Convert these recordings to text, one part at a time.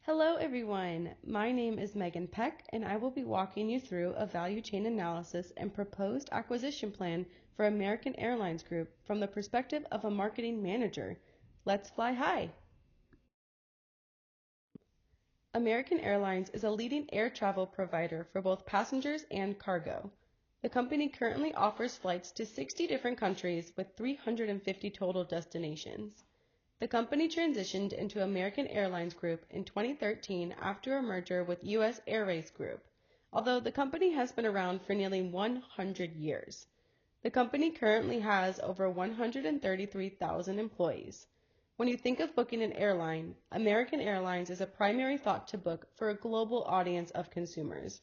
Hello everyone, my name is Megan Peck and I will be walking you through a value chain analysis and proposed acquisition plan for American Airlines Group from the perspective of a marketing manager. Let's fly high! American Airlines is a leading air travel provider for both passengers and cargo. The company currently offers flights to 60 different countries with 350 total destinations. The company transitioned into American Airlines Group in 2013 after a merger with U.S. Airways Group, although the company has been around for nearly 100 years. The company currently has over 133,000 employees. When you think of booking an airline, American Airlines is a primary thought to book for a global audience of consumers.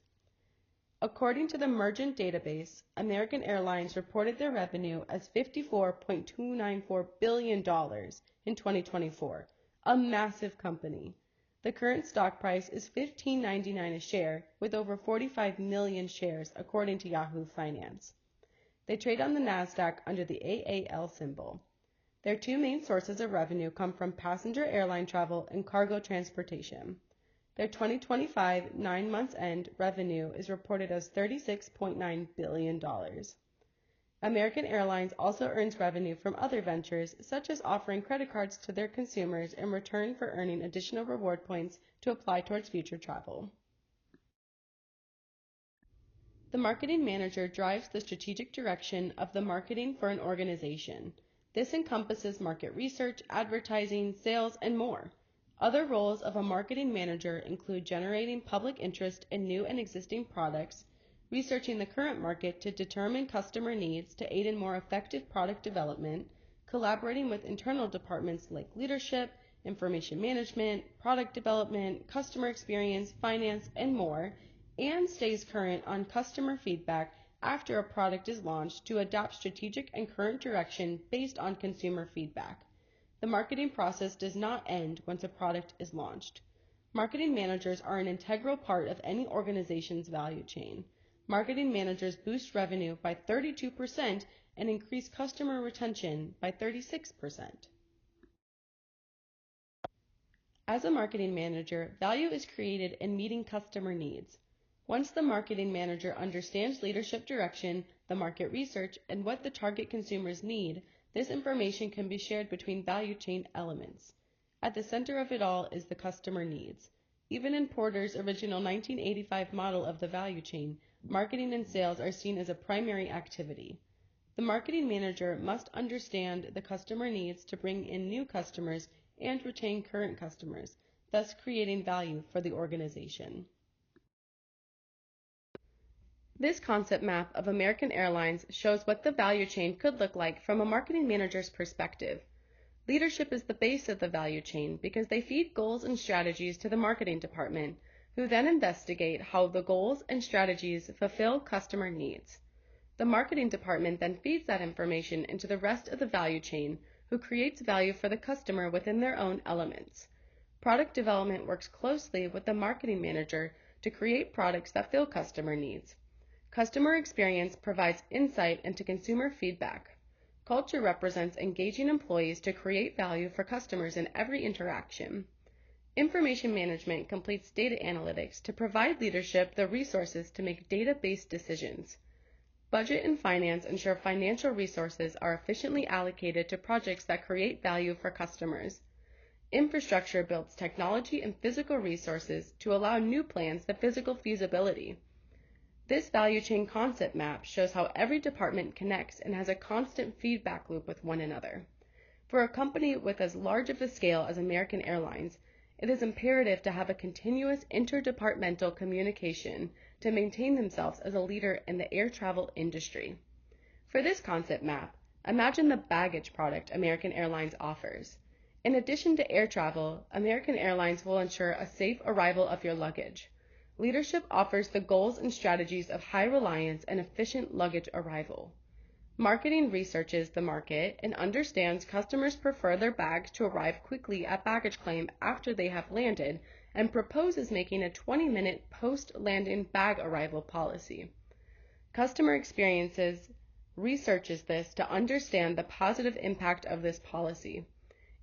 According to the Mergent database, American Airlines reported their revenue as $54.294 billion in 2024, a massive company. The current stock price is $15.99 a share, with over 45 million shares according to Yahoo Finance. They trade on the NASDAQ under the AAL symbol. Their two main sources of revenue come from passenger airline travel and cargo transportation. Their 2025 9 months end revenue is reported as $36.9 billion. American Airlines also earns revenue from other ventures, such as offering credit cards to their consumers in return for earning additional reward points to apply towards future travel. The marketing manager drives the strategic direction of the marketing for an organization. This encompasses market research, advertising, sales, and more. Other roles of a marketing manager include generating public interest in new and existing products, researching the current market to determine customer needs to aid in more effective product development, collaborating with internal departments like leadership, information management, product development, customer experience, finance, and more, and stays current on customer feedback after a product is launched to adapt strategic and current direction based on consumer feedback. The marketing process does not end once a product is launched. Marketing managers are an integral part of any organization's value chain. Marketing managers boost revenue by 32% and increase customer retention by 36%. As a marketing manager, value is created in meeting customer needs. Once the marketing manager understands leadership direction, the market research, and what the target consumers need, this information can be shared between value chain elements. At the center of it all is the customer needs. Even in Porter's original 1985 model of the value chain, marketing and sales are seen as a primary activity. The marketing manager must understand the customer needs to bring in new customers and retain current customers, thus creating value for the organization. This concept map of American Airlines shows what the value chain could look like from a marketing manager's perspective. Leadership is the base of the value chain because they feed goals and strategies to the marketing department, who then investigate how the goals and strategies fulfill customer needs. The marketing department then feeds that information into the rest of the value chain, who creates value for the customer within their own elements. Product development works closely with the marketing manager to create products that fill customer needs. Customer experience provides insight into consumer feedback. Culture represents engaging employees to create value for customers in every interaction. Information management completes data analytics to provide leadership the resources to make data-based decisions. Budget and finance ensure financial resources are efficiently allocated to projects that create value for customers. Infrastructure builds technology and physical resources to allow new plans the physical feasibility. This value chain concept map shows how every department connects and has a constant feedback loop with one another. For a company with as large of a scale as American Airlines, it is imperative to have a continuous interdepartmental communication to maintain themselves as a leader in the air travel industry. For this concept map, imagine the baggage product American Airlines offers. In addition to air travel, American Airlines will ensure a safe arrival of your luggage. Leadership offers the goals and strategies of high reliance and efficient luggage arrival. Marketing researches the market and understands customers prefer their bags to arrive quickly at baggage claim after they have landed and proposes making a 20-minute post-landing bag arrival policy. Customer experiences researches this to understand the positive impact of this policy.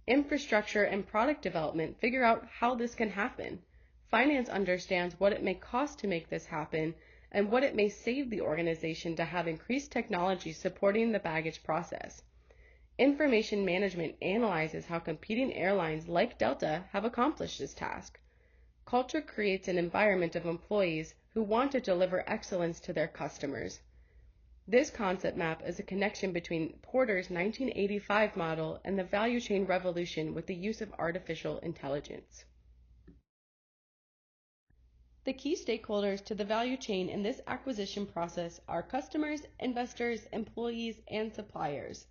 Infrastructure and product development figure out how this can happen. Finance understands what it may cost to make this happen and what it may save the organization to have increased technology supporting the baggage process. Information management analyzes how competing airlines like Delta have accomplished this task. Culture creates an environment of employees who want to deliver excellence to their customers. This concept map is a connection between Porter's 1985 model and the value chain revolution with the use of artificial intelligence. The key stakeholders to the value chain in this acquisition process are customers, investors, employees, and suppliers.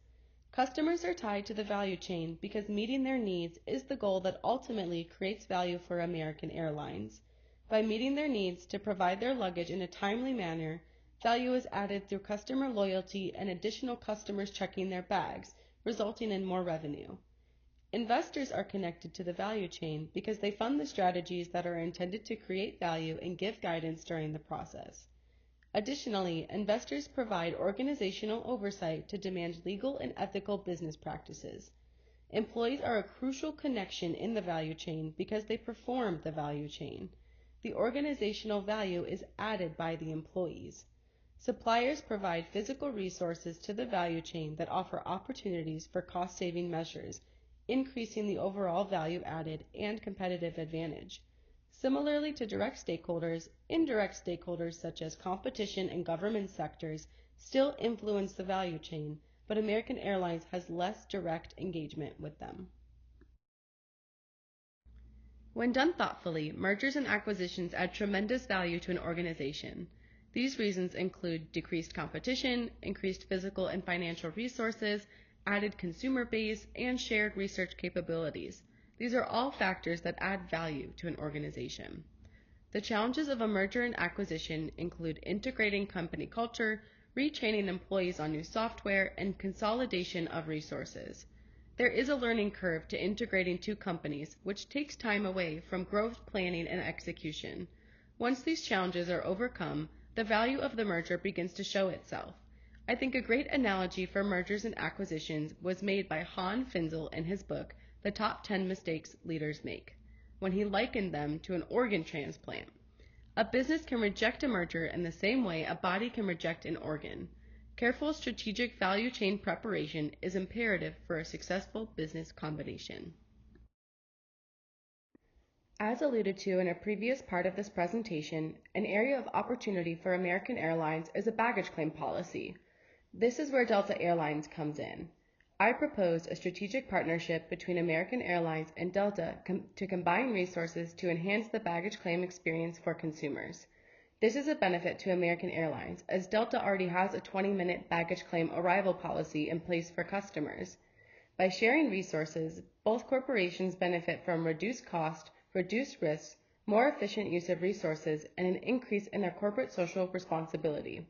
Customers are tied to the value chain because meeting their needs is the goal that ultimately creates value for American Airlines. By meeting their needs to provide their luggage in a timely manner, value is added through customer loyalty and additional customers checking their bags, resulting in more revenue. Investors are connected to the value chain because they fund the strategies that are intended to create value and give guidance during the process. Additionally, investors provide organizational oversight to demand legal and ethical business practices. Employees are a crucial connection in the value chain because they perform the value chain. The organizational value is added by the employees. Suppliers provide physical resources to the value chain that offer opportunities for cost-saving measures, increasing the overall value added and competitive advantage. Similarly to direct stakeholders, indirect stakeholders such as competition and government sectors still influence the value chain, but American Airlines has less direct engagement with them. When done thoughtfully, mergers and acquisitions add tremendous value to an organization. These reasons include decreased competition, increased physical and financial resources, added consumer base, and shared research capabilities. These are all factors that add value to an organization. The challenges of a merger and acquisition include integrating company culture, retraining employees on new software, and consolidation of resources. There is a learning curve to integrating two companies, which takes time away from growth planning and execution. Once these challenges are overcome, the value of the merger begins to show itself. I think a great analogy for mergers and acquisitions was made by Han Finzel in his book, The Top 10 Mistakes Leaders Make, when he likened them to an organ transplant. A business can reject a merger in the same way a body can reject an organ. Careful strategic value chain preparation is imperative for a successful business combination. As alluded to in a previous part of this presentation, an area of opportunity for American Airlines is a baggage claim policy. This is where Delta Airlines comes in. I proposed a strategic partnership between American Airlines and Delta to combine resources to enhance the baggage claim experience for consumers. This is a benefit to American Airlines, as Delta already has a 20-minute baggage claim arrival policy in place for customers. By sharing resources, both corporations benefit from reduced cost, reduced risks, more efficient use of resources, and an increase in their corporate social responsibility.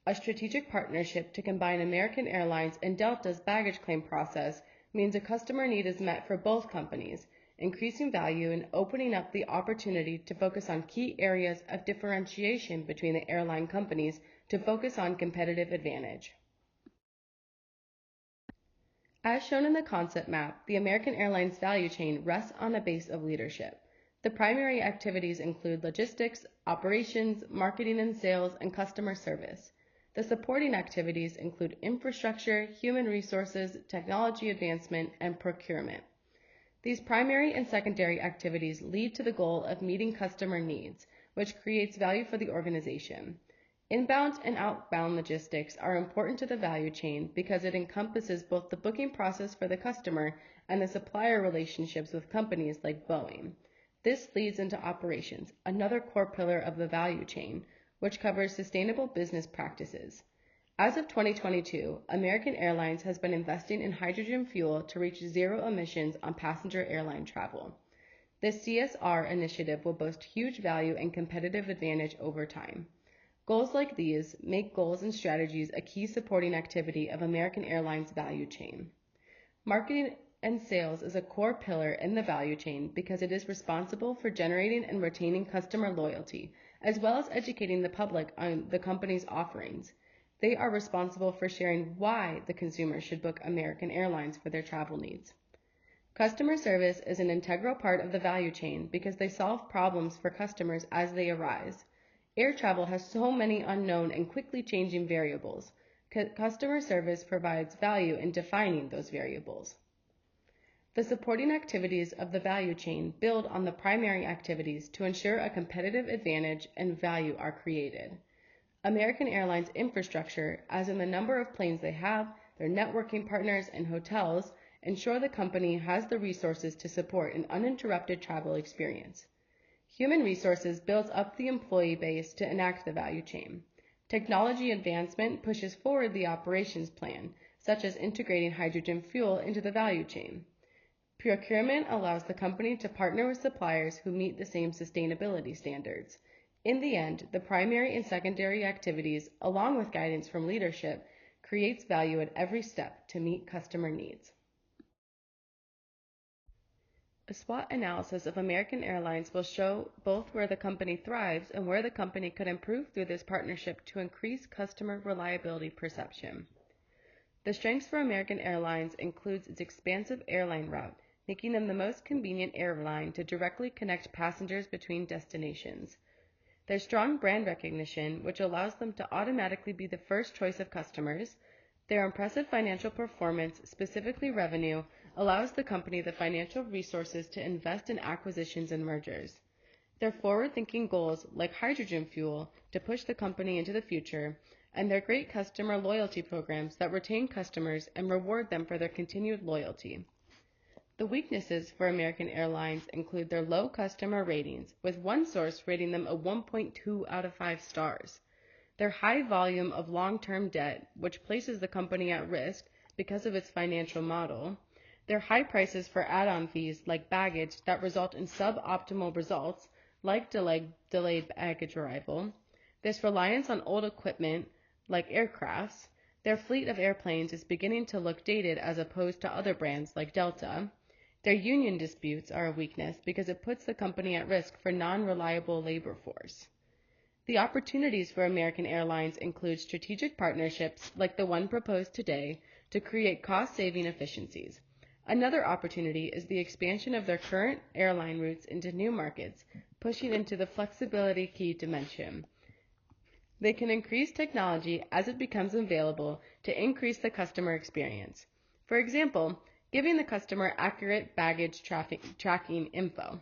A strategic partnership to combine American Airlines and Delta's baggage claim process means a customer need is met for both companies, increasing value and opening up the opportunity to focus on key areas of differentiation between the airline companies to focus on competitive advantage. As shown in the concept map, the American Airlines value chain rests on a base of leadership. The primary activities include logistics, operations, marketing and sales, and customer service. The supporting activities include infrastructure, human resources, technology advancement, and procurement. These primary and secondary activities lead to the goal of meeting customer needs, which creates value for the organization. Inbound and outbound logistics are important to the value chain because it encompasses both the booking process for the customer and the supplier relationships with companies like Boeing. This leads into operations, another core pillar of the value chain, which covers sustainable business practices. As of 2022, American Airlines has been investing in hydrogen fuel to reach zero emissions on passenger airline travel. This CSR initiative will boast huge value and competitive advantage over time. Goals like these make goals and strategies a key supporting activity of American Airlines' value chain. Marketing and sales is a core pillar in the value chain because it is responsible for generating and retaining customer loyalty, as well as educating the public on the company's offerings. They are responsible for sharing why the consumer should book American Airlines for their travel needs. Customer service is an integral part of the value chain because they solve problems for customers as they arise. Air travel has so many unknown and quickly changing variables. Customer service provides value in defining those variables. The supporting activities of the value chain build on the primary activities to ensure a competitive advantage and value are created. American Airlines infrastructure, as in the number of planes they have, their networking partners, and hotels, ensure the company has the resources to support an uninterrupted travel experience. Human resources builds up the employee base to enact the value chain. Technology advancement pushes forward the operations plan, such as integrating hydrogen fuel into the value chain. Procurement allows the company to partner with suppliers who meet the same sustainability standards. In the end, the primary and secondary activities, along with guidance from leadership, creates value at every step to meet customer needs. A SWOT analysis of American Airlines will show both where the company thrives and where the company could improve through this partnership to increase customer reliability perception. The strengths for American Airlines includes its expansive airline route, making them the most convenient airline to directly connect passengers between destinations. Their strong brand recognition, which allows them to automatically be the first choice of customers. Their impressive financial performance, specifically revenue, allows the company the financial resources to invest in acquisitions and mergers. Their forward-thinking goals, like hydrogen fuel, to push the company into the future, and their great customer loyalty programs that retain customers and reward them for their continued loyalty. The weaknesses for American Airlines include their low customer ratings, with one source rating them a 1.2 out of 5 stars. Their high volume of long-term debt, which places the company at risk because of its financial model. Their high prices for add-on fees like baggage that result in suboptimal results, like delayed baggage arrival. This reliance on old equipment, like aircrafts. Their fleet of airplanes is beginning to look dated as opposed to other brands like Delta. Their union disputes are a weakness because it puts the company at risk for non-reliable labor force. The opportunities for American Airlines include strategic partnerships like the one proposed today to create cost-saving efficiencies. Another opportunity is the expansion of their current airline routes into new markets, pushing into the flexibility key dimension. They can increase technology as it becomes available to increase the customer experience. For example, giving the customer accurate baggage tracking info.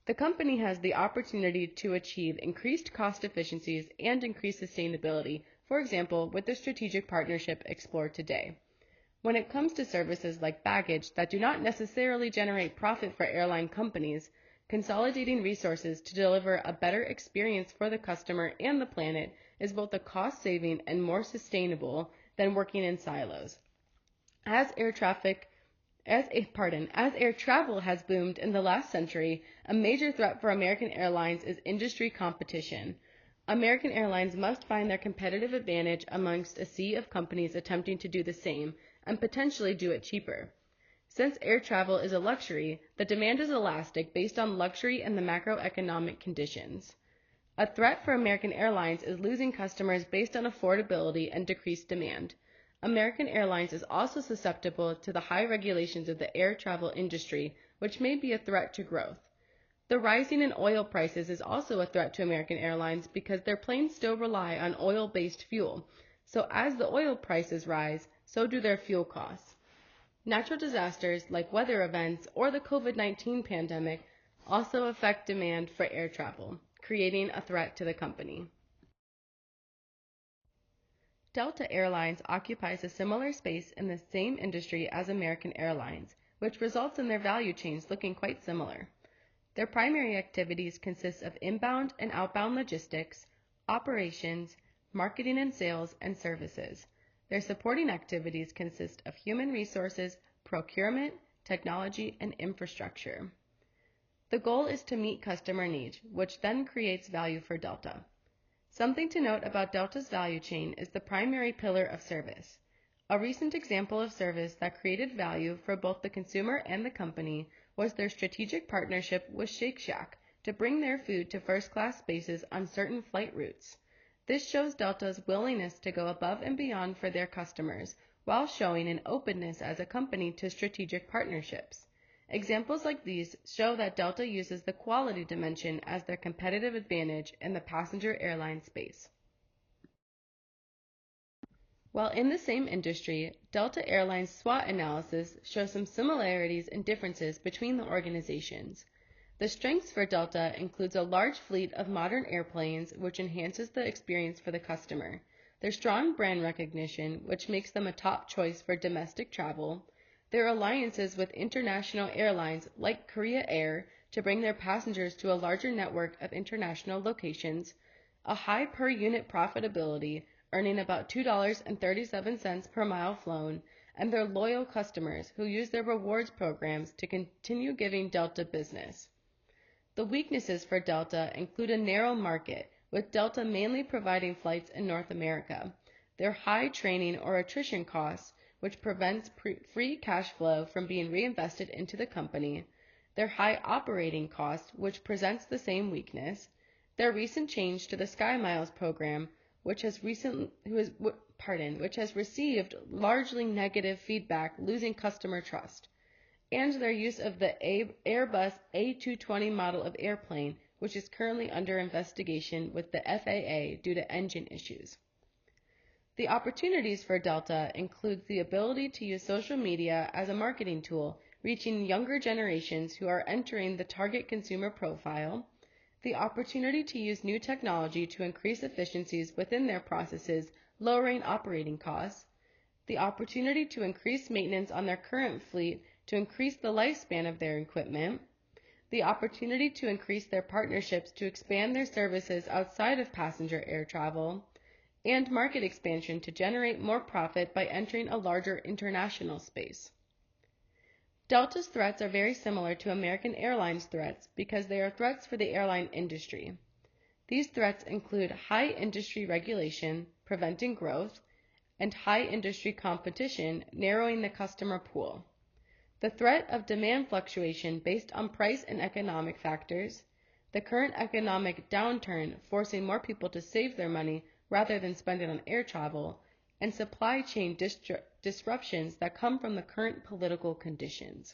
The company has the opportunity to achieve increased cost efficiencies and increased sustainability, for example, with the strategic partnership explored today. When it comes to services like baggage that do not necessarily generate profit for airline companies, consolidating resources to deliver a better experience for the customer and the planet is both a cost-saving and more sustainable than working in silos. As air travel has boomed in the last century, a major threat for American Airlines is industry competition. American Airlines must find their competitive advantage amongst a sea of companies attempting to do the same, and potentially do it cheaper. Since air travel is a luxury, the demand is elastic based on luxury and the macroeconomic conditions. A threat for American Airlines is losing customers based on affordability and decreased demand. American Airlines is also susceptible to the high regulations of the air travel industry, which may be a threat to growth. The rising in oil prices is also a threat to American Airlines because their planes still rely on oil-based fuel. So as the oil prices rise, so do their fuel costs. Natural disasters like weather events or the COVID-19 pandemic also affect demand for air travel, creating a threat to the company. Delta Airlines occupies a similar space in the same industry as American Airlines, which results in their value chains looking quite similar. Their primary activities consist of inbound and outbound logistics, operations, marketing and sales, and services. Their supporting activities consist of human resources, procurement, technology, and infrastructure. The goal is to meet customer needs, which then creates value for Delta. Something to note about Delta's value chain is the primary pillar of service. A recent example of service that created value for both the consumer and the company was their strategic partnership with Shake Shack to bring their food to first-class spaces on certain flight routes. This shows Delta's willingness to go above and beyond for their customers, while showing an openness as a company to strategic partnerships. Examples like these show that Delta uses the quality dimension as their competitive advantage in the passenger airline space. While in the same industry, Delta Airlines SWOT analysis shows some similarities and differences between the organizations. The strengths for Delta includes a large fleet of modern airplanes, which enhances the experience for the customer, their strong brand recognition, which makes them a top choice for domestic travel, their alliances with international airlines like Korea Air to bring their passengers to a larger network of international locations, a high per unit profitability, earning about $2.37 per mile flown, and their loyal customers who use their rewards programs to continue giving Delta business. The weaknesses for Delta include a narrow market, with Delta mainly providing flights in North America, their high training or attrition costs, which prevents free cash flow from being reinvested into the company, their high operating costs, which presents the same weakness, their recent change to the SkyMiles program, which has received largely negative feedback, losing customer trust, and their use of the Airbus A220 model of airplane, which is currently under investigation with the FAA due to engine issues. The opportunities for Delta include the ability to use social media as a marketing tool, reaching younger generations who are entering the target consumer profile, the opportunity to use new technology to increase efficiencies within their processes, lowering operating costs, the opportunity to increase maintenance on their current fleet to increase the lifespan of their equipment, the opportunity to increase their partnerships to expand their services outside of passenger air travel, and market expansion to generate more profit by entering a larger international space. Delta's threats are very similar to American Airlines threats because they are threats for the airline industry. These threats include high industry regulation, preventing growth, and high industry competition, narrowing the customer pool. The threat of demand fluctuation based on price and economic factors, the current economic downturn forcing more people to save their money rather than spend it on air travel, and supply chain disruptions that come from the current political conditions.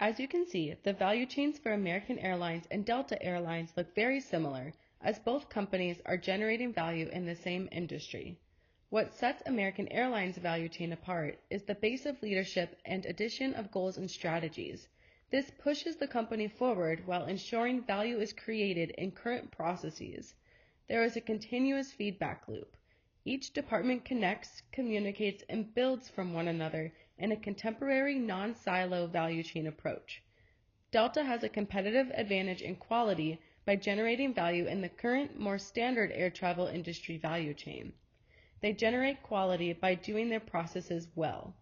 As you can see, the value chains for American Airlines and Delta Airlines look very similar, as both companies are generating value in the same industry. What sets American Airlines' value chain apart is the base of leadership and addition of goals and strategies. This pushes the company forward while ensuring value is created in current processes. There is a continuous feedback loop. Each department connects, communicates, and builds from one another in a contemporary non-silo value chain approach. Delta has a competitive advantage in quality by generating value in the current, more standard air travel industry value chain. They generate quality by doing their processes well.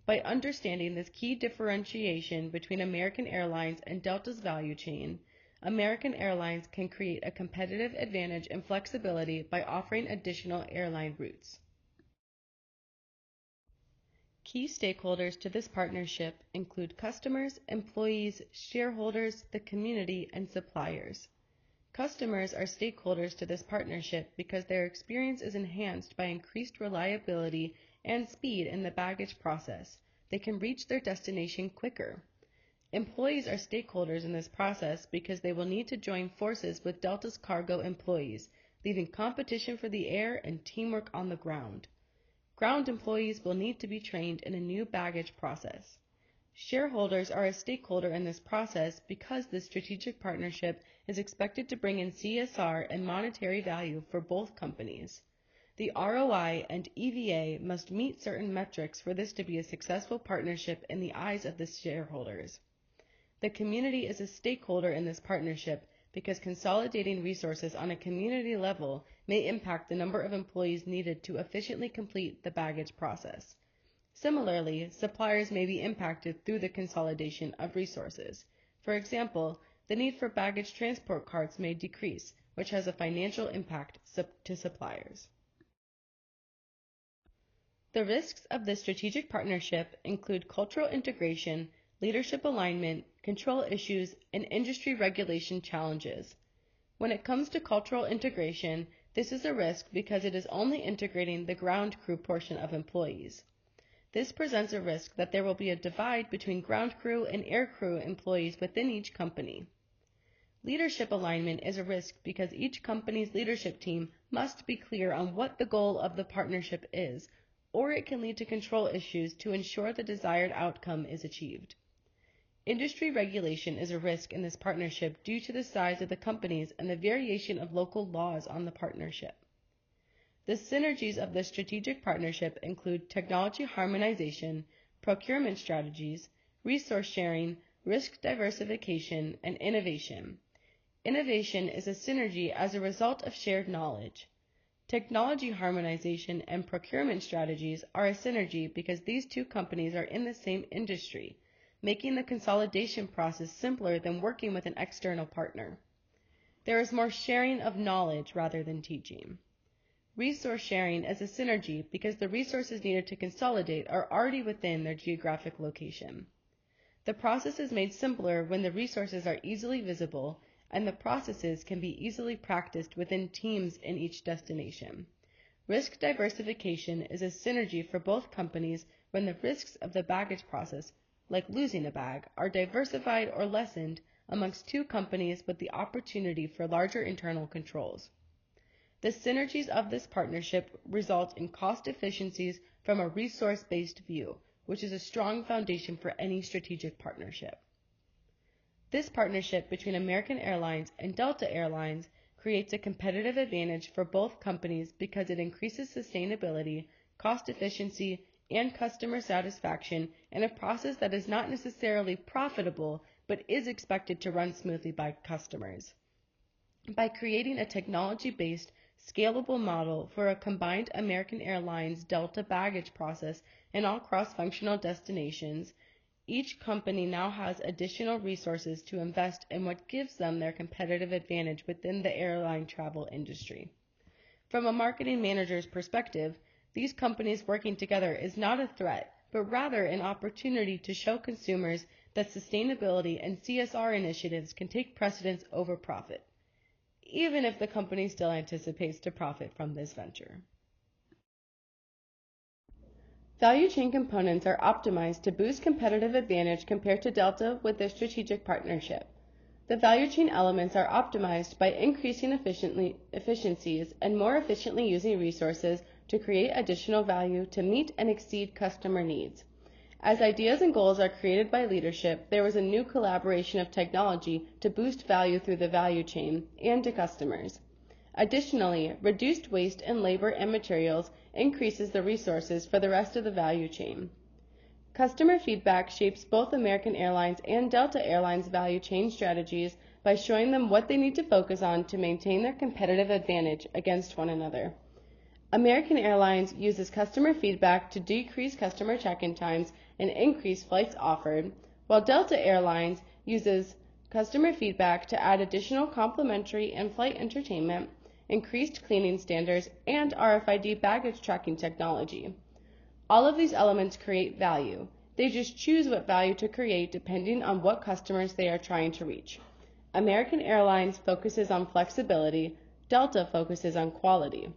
By understanding this key differentiation between American Airlines and Delta's value chain, American Airlines can create a competitive advantage and flexibility by offering additional airline routes. Key stakeholders to this partnership include customers, employees, shareholders, the community, and suppliers. Customers are stakeholders to this partnership because their experience is enhanced by increased reliability and speed in the baggage process. They can reach their destination quicker. Employees are stakeholders in this process because they will need to join forces with Delta's cargo employees, leaving competition for the air and teamwork on the ground. Ground employees will need to be trained in a new baggage process. Shareholders are a stakeholder in this process because this strategic partnership is expected to bring in CSR and monetary value for both companies. The ROI and EVA must meet certain metrics for this to be a successful partnership in the eyes of the shareholders. The community is a stakeholder in this partnership because consolidating resources on a community level may impact the number of employees needed to efficiently complete the baggage process. Similarly, suppliers may be impacted through the consolidation of resources. For example, the need for baggage transport carts may decrease, which has a financial impact to suppliers. The risks of this strategic partnership include cultural integration, leadership alignment, control issues, and industry regulation challenges. When it comes to cultural integration, this is a risk because it is only integrating the ground crew portion of employees. This presents a risk that there will be a divide between ground crew and air crew employees within each company. Leadership alignment is a risk because each company's leadership team must be clear on what the goal of the partnership is, or it can lead to control issues to ensure the desired outcome is achieved. Industry regulation is a risk in this partnership due to the size of the companies and the variation of local laws on the partnership. The synergies of the strategic partnership include technology harmonization, procurement strategies, resource sharing, risk diversification, and innovation. Innovation is a synergy as a result of shared knowledge. Technology harmonization and procurement strategies are a synergy because these two companies are in the same industry, making the consolidation process simpler than working with an external partner. There is more sharing of knowledge rather than teaching. Resource sharing is a synergy because the resources needed to consolidate are already within their geographic location. The process is made simpler when the resources are easily visible and the processes can be easily practiced within teams in each destination. Risk diversification is a synergy for both companies when the risks of the baggage process, like losing a bag, are diversified or lessened amongst two companies with the opportunity for larger internal controls. The synergies of this partnership result in cost efficiencies from a resource-based view, which is a strong foundation for any strategic partnership. This partnership between American Airlines and Delta Airlines creates a competitive advantage for both companies because it increases sustainability, cost efficiency, and customer satisfaction in a process that is not necessarily profitable but is expected to run smoothly by customers. By creating a technology-based, scalable model for a combined American Airlines Delta baggage process in all cross-functional destinations, each company now has additional resources to invest in what gives them their competitive advantage within the airline travel industry. From a marketing manager's perspective, these companies working together is not a threat, but rather an opportunity to show consumers that sustainability and CSR initiatives can take precedence over profit, even if the company still anticipates to profit from this venture. Value chain components are optimized to boost competitive advantage compared to Delta with their strategic partnership. The value chain elements are optimized by increasing efficiencies and more efficiently using resources to create additional value to meet and exceed customer needs. As ideas and goals are created by leadership, there was a new collaboration of technology to boost value through the value chain and to customers. Additionally, reduced waste in labor and materials increases the resources for the rest of the value chain. Customer feedback shapes both American Airlines and Delta Airlines value chain strategies by showing them what they need to focus on to maintain their competitive advantage against one another. American Airlines uses customer feedback to decrease customer check-in times and increase flights offered, while Delta Airlines uses customer feedback to add additional complimentary in-flight entertainment, increased cleaning standards, and RFID baggage tracking technology. All of these elements create value. They just choose what value to create depending on what customers they are trying to reach. American Airlines focuses on flexibility, Delta focuses on quality.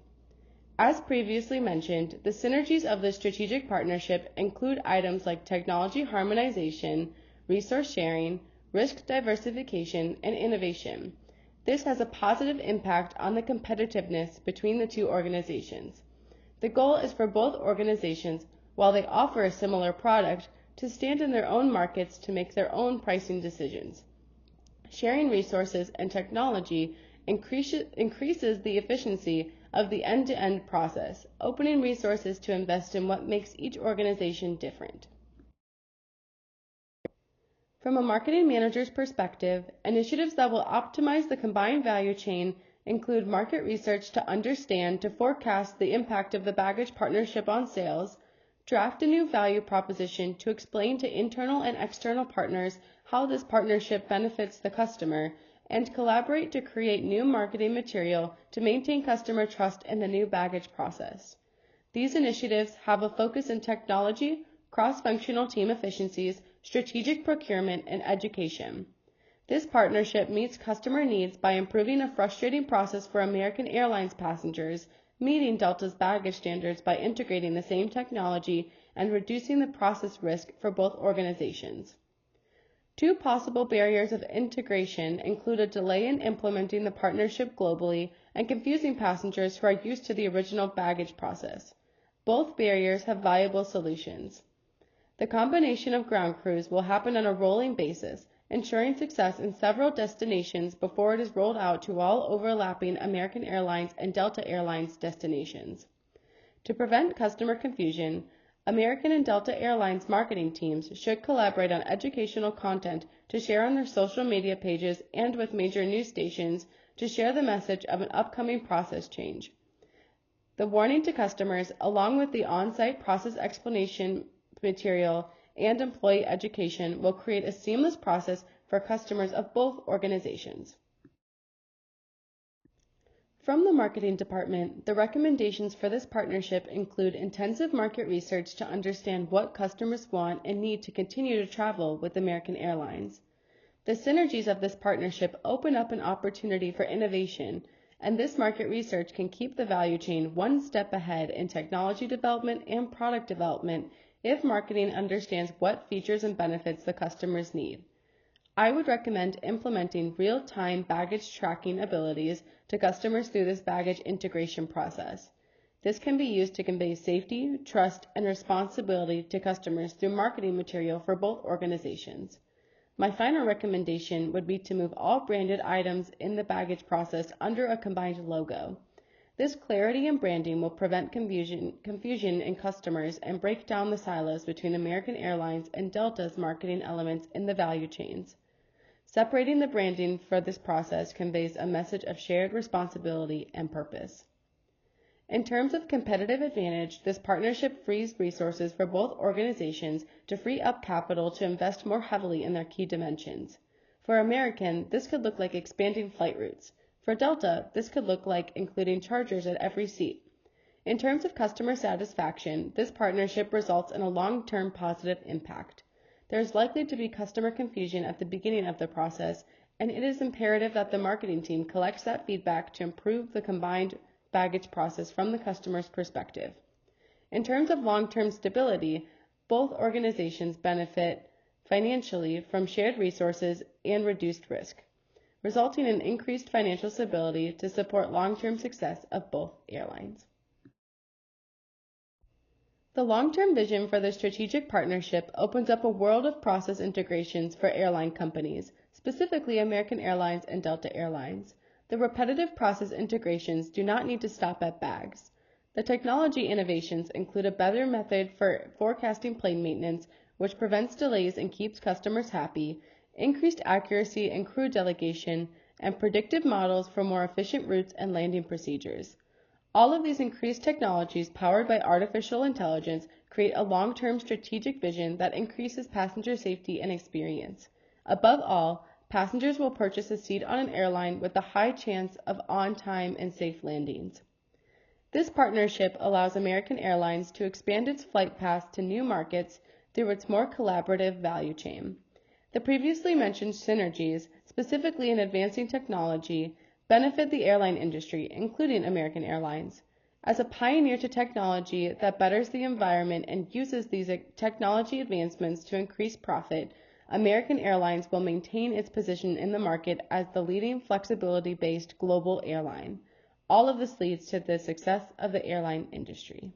As previously mentioned, the synergies of the strategic partnership include items like technology harmonization, resource sharing, risk diversification, and innovation. This has a positive impact on the competitiveness between the two organizations. The goal is for both organizations, while they offer a similar product, to stand in their own markets to make their own pricing decisions. Sharing resources and technology increases the efficiency of the end-to-end process, opening resources to invest in what makes each organization different. From a marketing manager's perspective, initiatives that will optimize the combined value chain include market research to forecast the impact of the baggage partnership on sales, draft a new value proposition to explain to internal and external partners how this partnership benefits the customer, and collaborate to create new marketing material to maintain customer trust in the new baggage process. These initiatives have a focus in technology, cross-functional team efficiencies, strategic procurement, and education. This partnership meets customer needs by improving a frustrating process for American Airlines passengers, meeting Delta's baggage standards by integrating the same technology, and reducing the process risk for both organizations. Two possible barriers of integration include a delay in implementing the partnership globally and confusing passengers who are used to the original baggage process. Both barriers have viable solutions. The combination of ground crews will happen on a rolling basis, ensuring success in several destinations before it is rolled out to all overlapping American Airlines and Delta Airlines destinations. To prevent customer confusion, American and Delta Airlines marketing teams should collaborate on educational content to share on their social media pages and with major news stations to share the message of an upcoming process change. The warning to customers, along with the on-site process explanation material and employee education, will create a seamless process for customers of both organizations. From the marketing department, the recommendations for this partnership include intensive market research to understand what customers want and need to continue to travel with American Airlines. The synergies of this partnership open up an opportunity for innovation, and this market research can keep the value chain one step ahead in technology development and product development if marketing understands what features and benefits the customers need. I would recommend implementing real-time baggage tracking abilities to customers through this baggage integration process. This can be used to convey safety, trust, and responsibility to customers through marketing material for both organizations. My final recommendation would be to move all branded items in the baggage process under a combined logo. This clarity in branding will prevent confusion in customers and break down the silos between American Airlines and Delta's marketing elements in the value chains. Separating the branding for this process conveys a message of shared responsibility and purpose. In terms of competitive advantage, this partnership frees resources for both organizations to free up capital to invest more heavily in their key dimensions. For American, this could look like expanding flight routes. For Delta, this could look like including chargers at every seat. In terms of customer satisfaction, this partnership results in a long-term positive impact. There is likely to be customer confusion at the beginning of the process, and it is imperative that the marketing team collects that feedback to improve the combined baggage process from the customer's perspective. In terms of long-term stability, both organizations benefit financially from shared resources and reduced risk, resulting in increased financial stability to support long-term success of both airlines. The long-term vision for the strategic partnership opens up a world of process integrations for airline companies, specifically American Airlines and Delta Airlines. The repetitive process integrations do not need to stop at bags. The technology innovations include a better method for forecasting plane maintenance, which prevents delays and keeps customers happy, increased accuracy in crew delegation, and predictive models for more efficient routes and landing procedures. All of these increased technologies powered by artificial intelligence create a long-term strategic vision that increases passenger safety and experience. Above all, passengers will purchase a seat on an airline with a high chance of on-time and safe landings. This partnership allows American Airlines to expand its flight paths to new markets through its more collaborative value chain. The previously mentioned synergies, specifically in advancing technology, benefit the airline industry, including American Airlines. As a pioneer to technology that betters the environment and uses these technology advancements to increase profit, American Airlines will maintain its position in the market as the leading flexibility-based global airline. All of this leads to the success of the airline industry.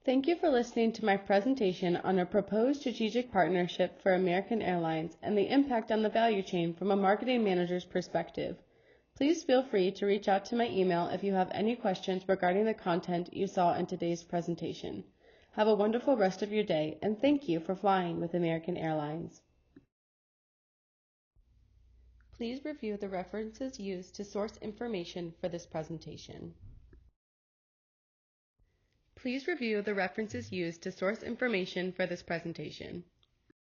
Thank you for listening to my presentation on a proposed strategic partnership for American Airlines and the impact on the value chain from a marketing manager's perspective. Please feel free to reach out to my email if you have any questions regarding the content you saw in today's presentation. Have a wonderful rest of your day, and thank you for flying with American Airlines. Please review the references used to source information for this presentation. Please review the references used to source information for this presentation.